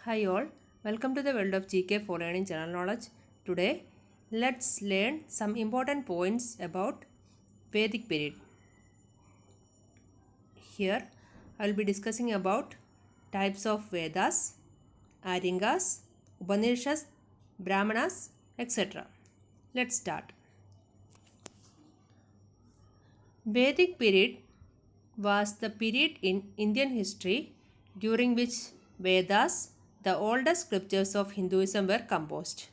Hi all, welcome to the world of GK for learning general knowledge. Today, let's learn some important points about Vedic period. Here, I will be discussing about types of Vedas, Aryangas, Upanishads, Brahmanas, etc. Let's start. Vedic period was the period in Indian history during which Vedas, the oldest scriptures of Hinduism, were composed.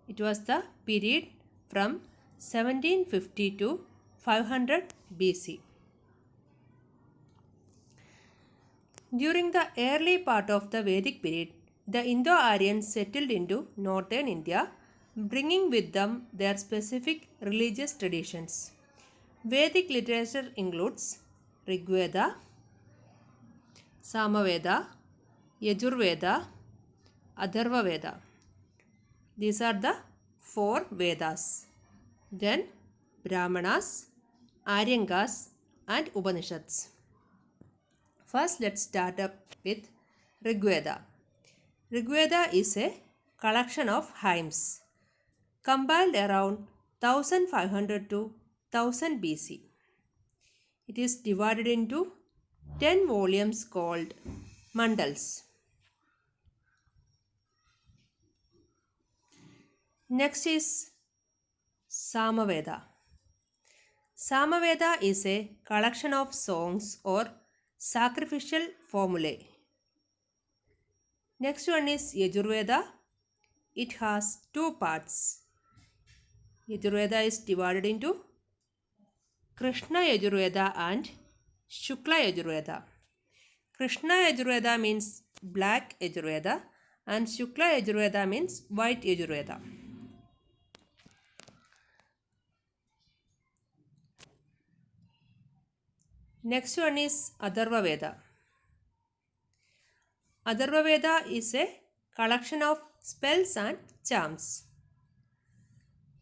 It was the period from 1750 to 500 BC. During the early part of the Vedic period, the Indo-Aryans settled into northern India, bringing with them their specific religious traditions. Vedic literature includes Rigveda, Samaveda, Yajurveda, Atharva Veda. These are the four Vedas. Then Brahmanas, Aryangas and Upanishads. First, let's start up with Rigveda. Rigveda is a collection of hymns compiled around 1500 to 1000 BC. It is divided into 10 volumes called mandals. Next is Samaveda. Samaveda is a collection of songs or sacrificial formulae. Next one is Yajurveda. It has two parts. Yajurveda is divided into Krishna Yajurveda and Shukla Yajurveda. Krishna Yajurveda means black Yajurveda and Shukla Yajurveda means white Yajurveda. Next one is Atharva Veda. Atharva Veda is a collection of spells and charms.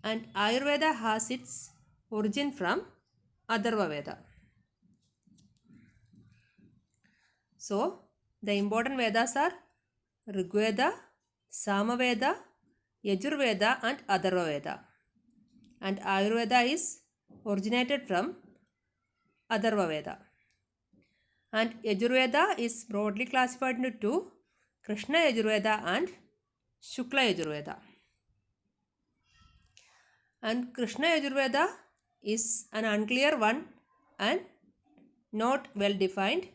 And Ayurveda has its origin from Atharva Veda. So, the important Vedas are Rigveda, Samaveda, Yajurveda and Atharva Veda. And Ayurveda is originated from Atharva Veda. And Yajurveda is broadly classified into two, Krishna Yajurveda and Shukla Yajurveda. And Krishna Yajurveda is an unclear one and not well defined,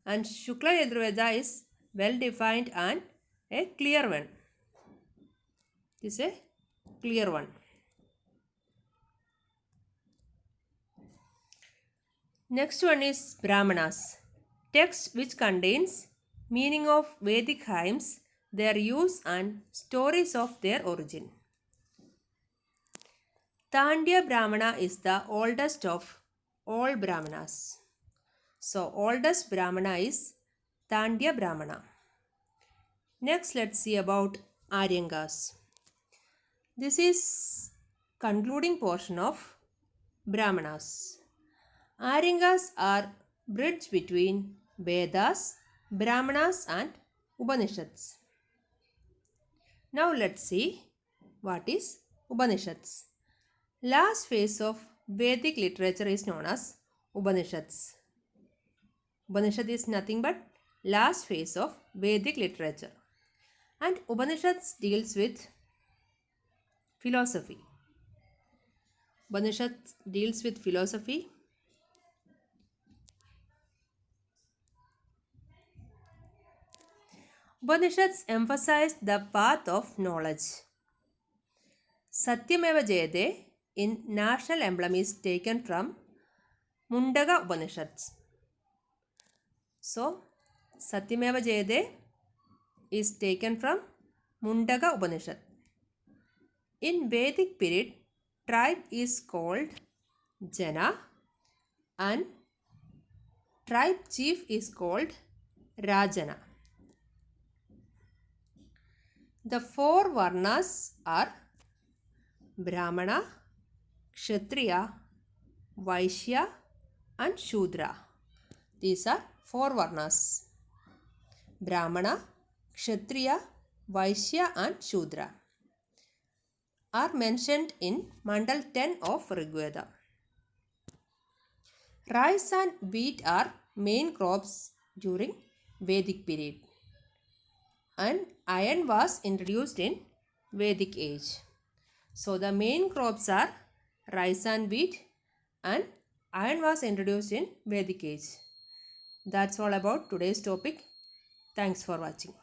and Shukla Yajurveda is well defined and a clear one. This is a clear one. Next one is Brahmanas. Text which contains meaning of Vedic hymns, their use and stories of their origin. Tandya Brahmana is the oldest of all Brahmanas. So, oldest Brahmana is Tandya Brahmana. Next, let's see about Aryangas. This is concluding portion of Brahmanas. Aryangas are bridge between Vedas, Brahmanas and Upanishads. Now let's see what is Upanishads. Last phase of Vedic literature is known as Upanishads. Upanishad is nothing but last phase of Vedic literature. And Upanishads deals with philosophy. Upanishads deals with philosophy. Upanishads emphasize the path of knowledge. Satyameva Jayate in national emblem is taken from Mundaka Upanishads. So, Satyameva Jayate is taken from Mundaka Upanishad. In Vedic period, tribe is called Jana and tribe chief is called Rajana. The four Varnas are Brahmana, Kshatriya, Vaishya and Shudra. These are four Varnas. Brahmana, Kshatriya, Vaishya and Shudra are mentioned in Mandal 10 of Rigveda. Rice and wheat are main crops during Vedic period, and iron was introduced in Vedic age. So the main crops are rice and wheat, and iron was introduced in Vedic age. That's all about today's topic. Thanks for watching.